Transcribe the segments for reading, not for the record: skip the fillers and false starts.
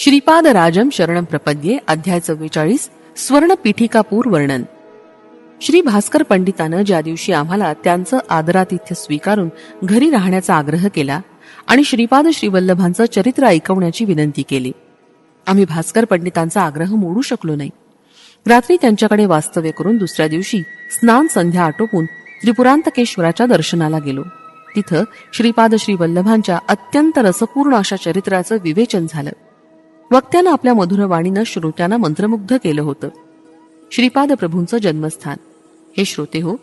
श्रीपाद राजम शरणम प्रपद्ये अध्याय 44 स्वर्ण पीठिकापूर वर्णन. श्री भास्कर पंडितानं ज्या दिवशी आम्हाला त्यांचं आदरातिथ्य स्वीकारून घरी राहण्याचा आग्रह केला आणि श्रीपाद श्रीवल्लभांचं चरित्र ऐकवण्याची विनंती केली, आम्ही भास्कर पंडितांचा आग्रह मोडू शकलो नाही. रात्री त्यांच्याकडे वास्तव्य करून दुसऱ्या दिवशी स्नान संध्या आटोपून त्रिपुरांतकेश्वराच्या दर्शनाला गेलो. तिथं श्रीपाद श्रीवल्लभांच्या अत्यंत रसपूर्ण अशा चरित्राचं विवेचन झालं. वक्त्यानं आपल्या मधुर वाणीनं श्रोत्यांना मंत्रमुग्ध केलं होतं. श्रीपाद प्रभूंचं जन्मस्थान. हे श्रोते हो,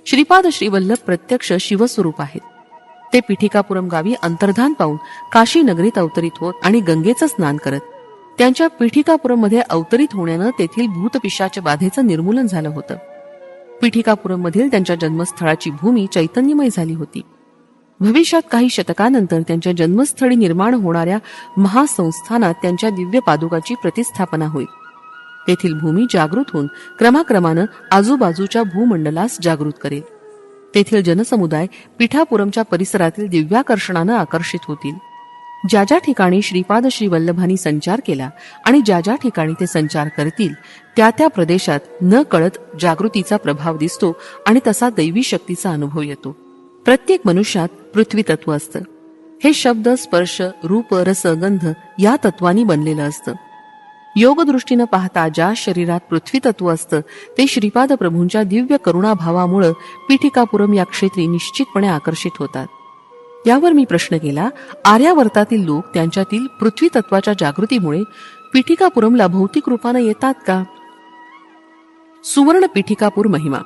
श्रीपाद श्रीवल्लभ प्रत्यक्ष शिवस्वरूप आहेत. ते पीठिकापुरम गावी अंतर्धान पाहून काशी नगरीत अवतरित होत आणि गंगेचं स्नान करत. त्यांच्या पीठिकापुरम मध्ये अवतरित होण्यानं तेथील भूतपिशाच बाधेचं निर्मूलन झालं होतं. पीठिकापुरम मधील त्यांच्या जन्मस्थळाची भूमी चैतन्यमय झाली होती. भविष्यात काही शतकानंतर त्यांच्या जन्मस्थळी निर्माण होणाऱ्या महासंस्थानात त्यांच्या दिव्य पादुकाची प्रतिस्थापना होईल. तेथील भूमी जागृत होऊन क्रमाक्रमानं आजूबाजूच्या भूमंडलास जागृत करेल. तेथील जनसमुदाय पीठापुरमच्या परिसरातील दिव्याकर्षणानं आकर्षित होतील. ज्या ज्या ठिकाणी श्रीपाद श्रीवल्लभांनी संचार केला आणि ज्या ज्या ठिकाणी ते संचार करतील त्या त्या प्रदेशात न कळत जागृतीचा प्रभाव दिसतो आणि तसा दैवी शक्तीचा अनुभव येतो. प्रत्येक मनुष्यात पृथ्वी तत्व असतं. हे शब्द, स्पर्श, रूप, रस, गंध या तत्वांनी बनलेलं असतं. योगदृष्टीनं पाहता ज्या शरीरात पृथ्वी तत्व असतं ते श्रीपाद प्रभूंच्या दिव्य करुणाभावामुळे पीठिकापुरम या क्षेत्री निश्चितपणे आकर्षित होतात. यावर मी प्रश्न केला, आर्यावर्तातील लोक त्यांच्यातील पृथ्वी तत्वाच्या जागृतीमुळे पीठिकापुरमला भौतिक रूपानं येतात का? सुवर्ण पीठिकापूर महिमा.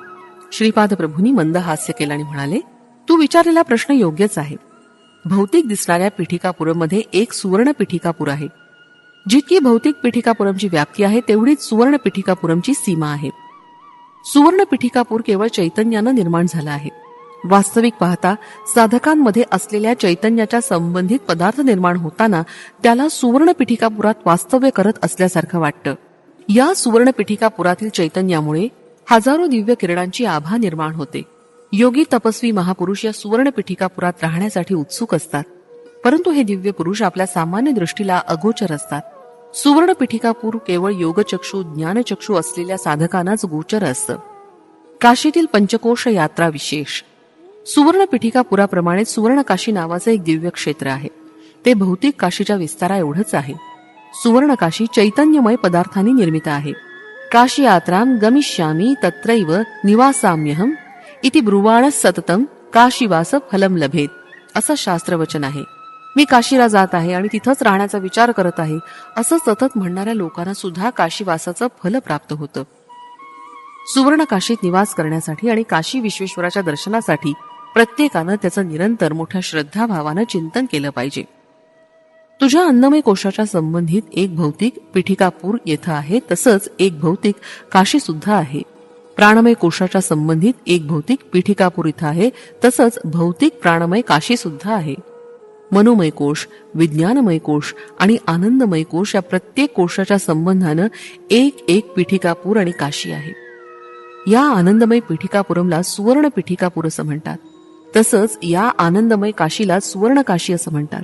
श्रीपाद प्रभूंनी मंद हास्य केलं आणि म्हणाले, तू विचारलेला प्रश्न योग्यच आहे. भौतिक दिसणाऱ्या पीठिकापुरममध्ये एक सुवर्ण पीठिकापूर आहे. जितकी भौतिक पीठिकापुरमची व्याप्ती आहे तेवढीच सुवर्ण पीठिकापुरमची सीमा आहे. सुवर्ण पीठिकापूर केवळ चैतन्यानं निर्माण झालं आहे. वास्तविक पाहता साधकांमध्ये असलेल्या चैतन्याच्या संबंधित पदार्थ निर्माण होताना त्याला सुवर्ण पीठिकापुरात वास्तव्य करत असल्यासारखं वाटतं. या सुवर्ण पीठिकापुरातील चैतन्यामुळे हजारो दिव्य किरणांची आभा निर्माण होते. योगी तपस्वी महापुरुष या सुवर्ण पीठिकापुरात राहण्यासाठी उत्सुक असतात, परंतु हे दिव्य पुरुष आपल्या सामान्य दृष्टीला अगोचर असतात. सुवर्ण पीठिकापूर केवळ योगचक्षु ज्ञानचक्षु असलेल्या साधकांनाच गोचर असतं. काशीतील पंचकोश यात्रा विशेष. सुवर्ण पीठिकापुराप्रमाणे सुवर्ण काशी नावाचं एक दिव्य क्षेत्र आहे. ते भौतिक काशीच्या विस्तारा एवढंच आहे. सुवर्ण काशी चैतन्यमय पदार्थांनी निर्मित आहे. काशी यात्राम गमिष्यामी तत्रैव निवासाम्यहम इति ब्रुवाण सततम काशीवास फलम लभेत, असं शास्त्रवचन आहे. मी काशीला जात आहे आणि तिथंच राहण्याचा विचार करत आहे असं सतत म्हणणाऱ्या लोकांना सुद्धा काशीवासाचं फल प्राप्त होतं. सुवर्ण काशीत निवास करण्यासाठी आणि काशी विश्वेश्वराच्या दर्शनासाठी प्रत्येकानं त्याचं निरंतर मोठ्या श्रद्धाभावानं चिंतन केलं पाहिजे. तुझ्या अन्नमय कोशाच्या संबंधित एक भौतिक पीठिकापूर येथे आहे, तसंच एक भौतिक काशी सुद्धा आहे. प्राणमय कोशाच्या संबंधित एक भौतिक पीठिकापूर इथं आहे, तसंच भौतिक प्राणमय काशी सुद्धा आहे. मनोमय कोश, विज्ञानमय कोश आणि आनंदमय कोश या प्रत्येक कोशाच्या संबंधानं एक एक पीठिकापूर आणि काशी आहे. या आनंदमय पीठिकापुरमला सुवर्ण पीठिकापूर असं म्हणतात, तसंच या आनंदमय काशीला सुवर्ण काशी असं म्हणतात.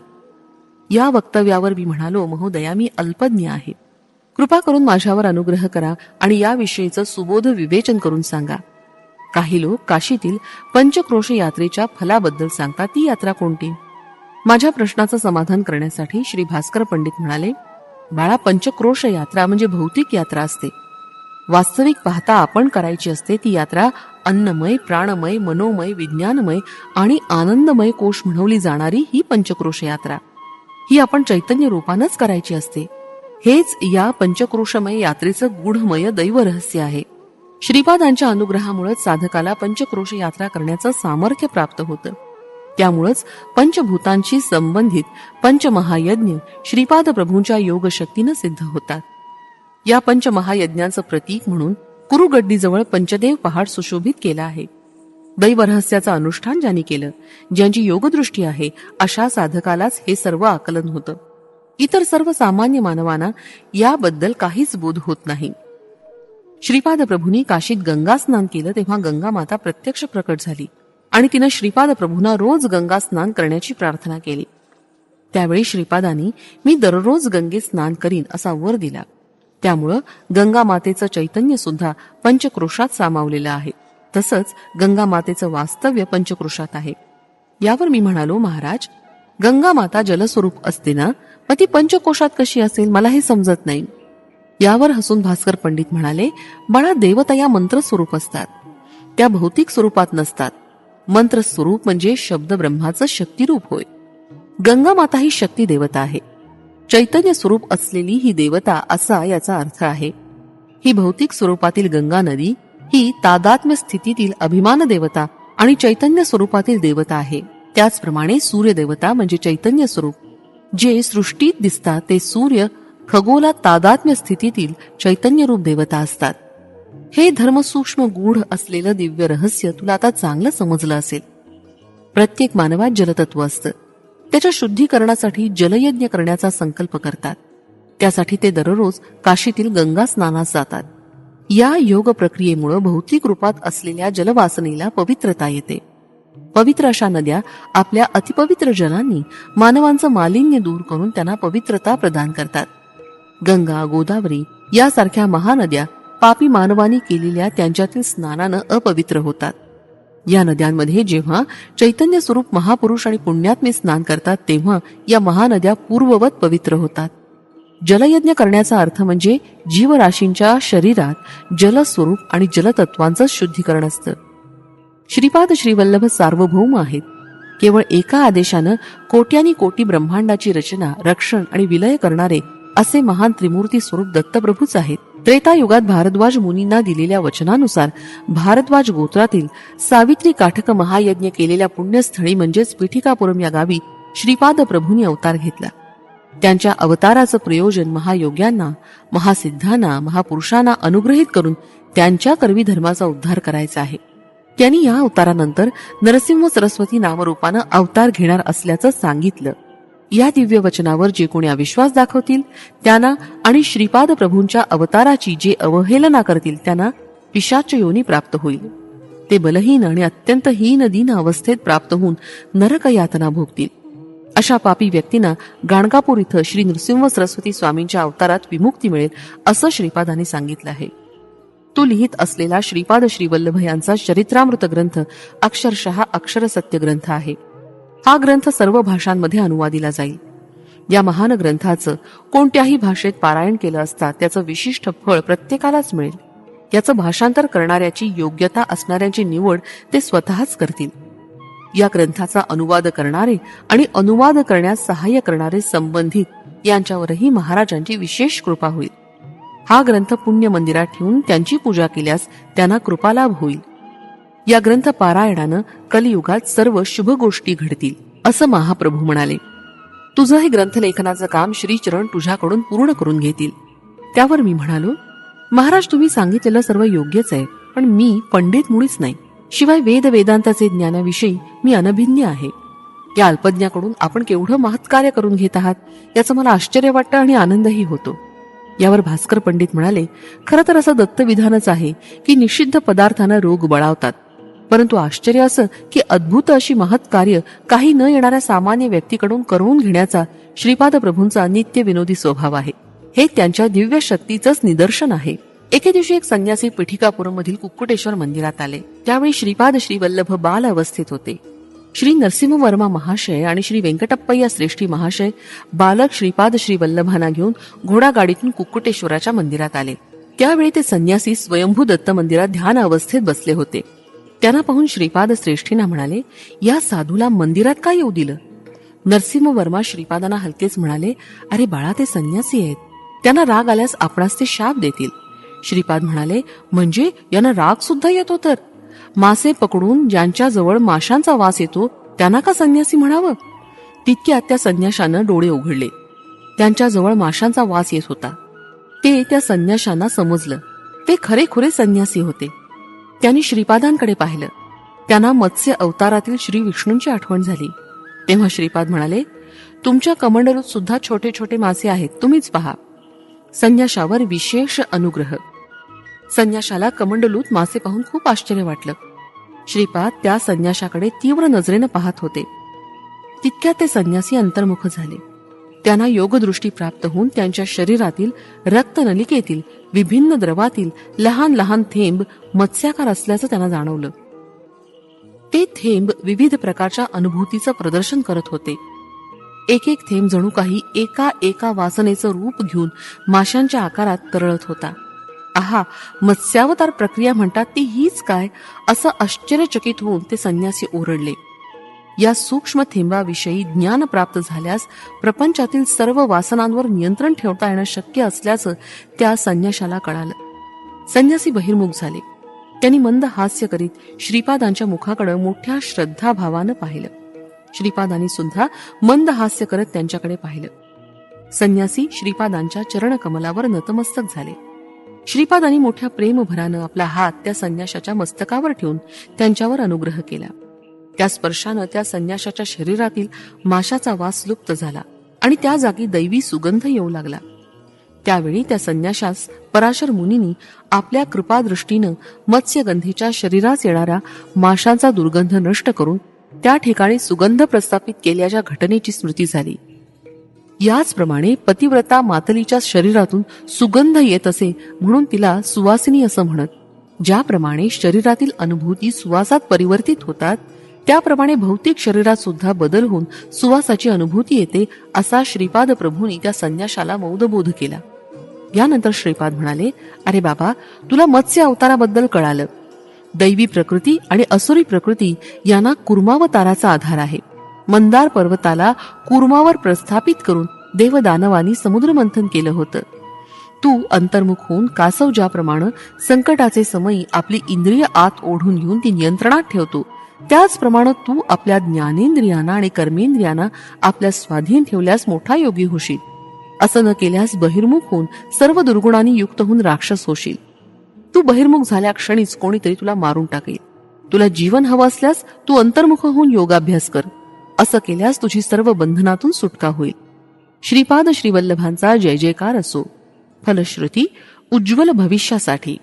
या वक्तव्यावर मी म्हणालो, महोदया, मी अल्पज्ञ आहे. कृपा करून माझ्यावर अनुग्रह करा आणि याविषयीचं सुबोध विवेचन करून सांगा. काही लोक काशीतील पंचक्रोश यात्रेच्या फलाबद्दल सांगतात. ती यात्रा कोणती? माझ्या प्रश्नाचं समाधान करण्यासाठी श्री भास्कर पंडित म्हणाले, बाळा, पंचक्रोश यात्रा म्हणजे भौतिक यात्रा असते. वास्तविक पाहता आपण करायची असते ती यात्रा अन्नमय, प्राणमय, मनोमय, विज्ञानमय आणि आनंदमय कोश म्हणवली जाणारी ही पंचक्रोश यात्रा ही आपण चैतन्य रूपानंच करायची असते. हेच या पंचक्रोशमय यात्रेचं गूढमय दैव रहस्य आहे. श्रीपादांच्या अनुग्रहामुळेच साधकाला पंचक्रोश यात्रा करण्याचं सामर्थ्य प्राप्त होतं. त्यामुळेच पंचभूतांशी संबंधित पंचमहायज्ञ श्रीपाद प्रभूंच्या योगशक्तीनं सिद्ध होतात. या पंचमहायज्ञांचं प्रतीक म्हणून कुरुगड्डीजवळ पंचदेव पहाड सुशोभित केला आहे. दैव रहस्याचं अनुष्ठान ज्यांनी केलं, ज्यांची योगदृष्टी आहे, अशा साधकालाच हे सर्व आकलन होतं. इतर सर्व सामान्य मानवांना याबद्दल काहीच बोध होत नाही. श्रीपाद प्रभूंनी काशीत गंगा स्नान केलं तेव्हा गंगा माता प्रत्यक्ष प्रकट झाली आणि तिनं श्रीपाद प्रभूंना रोज गंगा स्नान करण्याची प्रार्थना केली. त्यावेळी श्रीपादांनी मी दररोज गंगेत स्नान करीन असा वर दिला. त्यामुळं गंगा मातेचं चैतन्य सुद्धा पंचक्रोशात सामावलेलं आहे. तसंच गंगा मातेचं वास्तव्य पंचक्रोशात आहे. यावर मी म्हणालो, महाराज, गंगा माता जलस्वरूप असते ना, मग ती पंचकोशात कशी असेल, मला हे समजत नाही. यावर हसून भास्कर पंडित म्हणाले, बाळा, देवता या मंत्र स्वरूप असतात, त्या भौतिक स्वरूपात नसतात. मंत्र स्वरूप म्हणजे शब्द ब्रह्माचं शक्तिरूप होय. गंगा माता ही शक्ती देवता आहे, चैतन्य स्वरूप असलेली ही देवता असा याचा अर्थ आहे. ही भौतिक स्वरूपातील गंगा नदी ही तादात्म्य स्थितीतील अभिमान देवता आणि चैतन्य स्वरूपातील देवता आहे. त्याचप्रमाणे सूर्य देवता म्हणजे चैतन्य स्वरूप, जे सृष्टीत दिसतात ते सूर्य खगोलात तादात्म्य स्थितीतील चैतन्य रूप देवता असतात. हे धर्मसूक्ष्म गूढ असलेलं दिव्य रहस्य तुला आता चांगलं समजलं असेल. प्रत्येक मानवात जलतत्व असतं. त्याच्या शुद्धीकरणासाठी जलयज्ञ करण्याचा संकल्प करतात. त्यासाठी ते दररोज काशीतील गंगा स्नानास जातात. या योग प्रक्रियेमुळे भौतिक रूपात असलेल्या जलवासनेला पवित्रता येते. पवित्र अशा नद्या आपल्या अतिपवित्र जलांनी मानवांचं मालिन्य दूर करून त्यांना पवित्रता प्रदान करतात. गंगा, गोदावरी यासारख्या महानद्या पापी मानवांनी केलेल्या त्यांच्यातील स्नानानं अपवित्र होतात. या नद्यांमध्ये जेव्हा चैतन्य स्वरूप महापुरुष आणि पुण्यात्मे स्नान करतात तेव्हा या महानद्या पूर्ववत पवित्र होतात. जलयज्ञ करण्याचा अर्थ म्हणजे जीवराशींच्या शरीरात जलस्वरूप आणि जलतत्वांचं शुद्धीकरण असतं. श्रीपाद श्रीवल्लभ सार्वभौम आहेत. केवळ एका आदेशानं कोट्यानी कोटी ब्रह्मांडाची रचना, रक्षण आणि विलय करणारे असे महान त्रिमूर्ती स्वरूप दत्तप्रभूच आहेत. त्रेतायुगात भारद्वाज मुनींना दिलेल्या वचनानुसार भारद्वाज गोत्रातील सावित्री काठक महायज्ञ केलेल्या पुण्यस्थळी म्हणजेच पिठिकापुरम या गावी श्रीपाद प्रभूंनी अवतार घेतला. त्यांच्या अवताराचं प्रयोजन महायोग्यांना, महासिद्धांना, महापुरुषांना अनुग्रहित करून त्यांच्या करवी धर्माचा उद्धार करायचा आहे. त्यांनी या अवतारानंतर नरसिंह सरस्वती नामरूपानं अवतार घेणार असल्याचं सांगितलं. या दिव्य वचनावर जे कोणी अविश्वास दाखवतील त्यांना आणि श्रीपाद प्रभूंच्या अवताराची जे अवहेलना करतील त्यांना पिशाच योनी प्राप्त होईल. ते बलहीन आणि अत्यंत हीन दीन अवस्थेत प्राप्त होऊन नरक यातना भोगतील. अशा पापी व्यक्तींना गाणगापूर इथं श्री नृसिंह सरस्वती स्वामींच्या अवतारात विमुक्ती मिळेल असं श्रीपादांनी सांगितलं आहे. तो लिहित असलेला श्रीपाद श्रीवल्लभ यांचा चरित्रामृत ग्रंथ अक्षरशः अक्षरसत्य ग्रंथ आहे. हा ग्रंथ सर्व भाषांमध्ये अनुवादिला जाईल. या महान ग्रंथाचं कोणत्याही भाषेत पारायण केलं असता त्याचं विशिष्ट फळ प्रत्येकालाच मिळेल. याचं भाषांतर करणाऱ्याची योग्यता असणाऱ्यांची निवड ते स्वतःच करतील. या ग्रंथाचा अनुवाद करणारे आणि अनुवाद करण्यास सहाय्य करणारे संबंधित यांच्यावरही महाराजांची विशेष कृपा होईल. हा ग्रंथ पुण्य मंदिरात ठेवून त्यांची पूजा केल्यास त्यांना कृपालाभ होईल. या ग्रंथ पारायणानं कलियुगात सर्व शुभ गोष्टी घडतील असं महाप्रभू म्हणाले. तुझं हे ग्रंथलेखनाचं काम श्रीचरण तुझ्याकडून पूर्ण करून घेतील. त्यावर मी म्हणालो, महाराज, तुम्ही सांगितलेलं सर्व योग्यच आहे, पण मी पंडित मुळीच नाही. शिवाय वेदांताचे ज्ञानाविषयी मी अनभिज्ञ आहे. या अल्पज्ञाकडून आपण केवढं महत्कार्य करून घेत आहात याचं मला आश्चर्य वाटतं आणि आनंदही होतो. यावर भास्कर पंडित म्हणाले, खरं तर असं दत्तविधानच आहे की निषिद्ध पदार्थांना रोग बळावतात, परंतु आश्चर्य असं की अद्भुत अशी महत्कार्य काही न येणाऱ्या सामान्य व्यक्तीकडून करून घेण्याचा श्रीपाद प्रभूंचा नित्य विनोदी स्वभाव आहे. हे त्यांच्या दिव्य शक्तीचंच निदर्शन आहे. एके दिवशी एक संन्यासी पिठिकापुरम मधील कुक्कुटेश्वर मंदिरात आले. त्यावेळी श्रीपाद श्रीवल्लभ बाल अवस्थेत होते. श्री नरसिंह वर्मा महाशय आणि श्री व्यंकटप्पय्या श्रेष्ठी महाशय बालक श्रीपाद श्रीवल्लभांना घेऊन घोडागाडीतून कुक्कुटेश्वराच्या मंदिरात आले. त्यावेळी ते संन्यासी स्वयंभू दत्त मंदिरात ध्यान अवस्थेत बसले होते. त्यांना पाहून श्रीपाद श्रेष्ठींना म्हणाले, या साधूला मंदिरात काय येऊ दिलं? नरसिंह वर्मा श्रीपादांना हलकेच म्हणाले, अरे बाळा, ते संन्यासी आहेत, त्यांना राग आल्यास आपणास ते शाप देतील. श्रीपाद म्हणाले, म्हणजे यांना राग सुद्धा येतो? तर मासे पकडून ज्यांच्या जवळ माशांचा वास येतो त्यांना का संन्यासी म्हणावं? तितक्यात त्या संन्याशानं डोळे उघडले. त्यांच्या जवळ माशांचा वास येत होता. ते त्या संन्याशांना समजलं. ते खरेखुरे संन्यासी होते. त्यांनी श्रीपादांकडे पाहिलं. त्यांना मत्स्य अवतारातील श्री विष्णूंची आठवण झाली. तेव्हा श्रीपाद म्हणाले, तुमच्या कमंडलूत सुद्धा छोटे छोटे मासे आहेत, तुम्हीच पहा. संन्याशावर विशेष अनुग्रह. संन्याशाला कमंडलूत मासे पाहून खूप आश्चर्य वाटलं. श्रीपाद त्या संन्याशाकडे तीव्र नजरेनं पाहत होते. तितक्यात ते संन्यासी अंतर्मुख झाले. त्यांना योगदृष्टी प्राप्त होऊन त्यांच्या शरीरातील रक्तनलिकेतील विभिन्न द्रवातील लहान लहान थेंब मत्स्याकार असल्याचं त्यांना जाणवलं. ते थेंब विविध प्रकारच्या अनुभूतीचं प्रदर्शन करत होते. एक एक थेंब जणू काही एका एका वासनेचं रूप घेऊन माशांच्या आकारात तरळत होता. आहा, मत्स्यावतार प्रक्रिया म्हणतात ती हीच काय, असं आश्चर्यचकित होऊन ते संन्यासी ओरडले. या सूक्ष्म थेंबाविषयी ज्ञान प्राप्त झाल्यास प्रपंचातील सर्व वासनांवर नियंत्रण ठेवता येणं शक्य असल्याचं त्या संन्याशाला कळालं. संन्यासी बहिर्मुख झाले. त्यांनी मंद हास्य करीत श्रीपादांच्या मुखाकडे मोठ्या श्रद्धाभावानं पाहिलं. श्रीपादांनी सुद्धा मंद हास्य करत त्यांच्याकडे पाहिलं. संन्यासी श्रीपादांच्या चरणकमलावर नतमस्तक झाले. श्रीपादांनी मोठ्या प्रेमभरानं आपला हात त्या संन्याशाच्या मस्तकावर ठेवून त्यांच्यावर अनुग्रह केला. त्या स्पर्शानं त्या संन्याशाच्या शरीरातील माशाचा वास लुप्त झाला आणि त्या जागी दैवी सुगंध येऊ लागला. त्यावेळी त्या संन्याशास पराशर मुनींनी आपल्या कृपादृष्टीनं मत्स्यगंधीच्या शरीरास येणारा माशांचा दुर्गंध नष्ट करून त्या ठिकाणी सुगंध प्रस्थापित केल्याच्या घटनेची स्मृती झाली. याचप्रमाणे पतिव्रता मातलीच्या शरीरातून सुगंध येत असे म्हणून तिला सुवासिनी असं म्हणत. ज्याप्रमाणे शरीरातील अनुभूती सुवासात परिवर्तित होतात त्याप्रमाणे भौतिक शरीरात सुद्धा बदल होऊन सुवासाची अनुभूती येते, असा श्रीपाद प्रभूंनी त्या संन्याशाला मौदबोध केला. यानंतर श्रीपाद म्हणाले, अरे बाबा, तुला मत्स्य अवताराबद्दल कळालं. दैवी प्रकृती आणि असुरी प्रकृती यांना कुर्मावताराचा आधार आहे. मंदार पर्वताला कुर्मावर प्रस्थापित करून देवदानवानी समुद्रमंथन केलं होतं. तू अंतर्मुख होऊन कासव ज्याप्रमाणे संकटाचे समयी आपली इंद्रिय आत ओढून घेऊन ती नियंत्रणात ठेवतो, त्याचप्रमाणे तू आपल्या ज्ञानेंद्रियांना आणि कर्मेंद्रियांना आपल्या स्वाधीन ठेवल्यास मोठा योगी होशील. असं न केल्यास बहिर्मुख होऊन सर्व दुर्गुणांनी युक्त होऊन राक्षस होशील. तू बहिर्मुख झाल्या क्षणीच कोणीतरी तुला मारून टाकेल. तुला जीवन हवं असल्यास तू अंतर्मुख होऊन योगाभ्यास कर. असं केल्यास तुझी सर्व बंधनातून सुटका होईल. श्रीपाद श्रीवल्लभांचा जय जयकार असो. फलश्रुती उज्ज्वल भविष्यासाठी.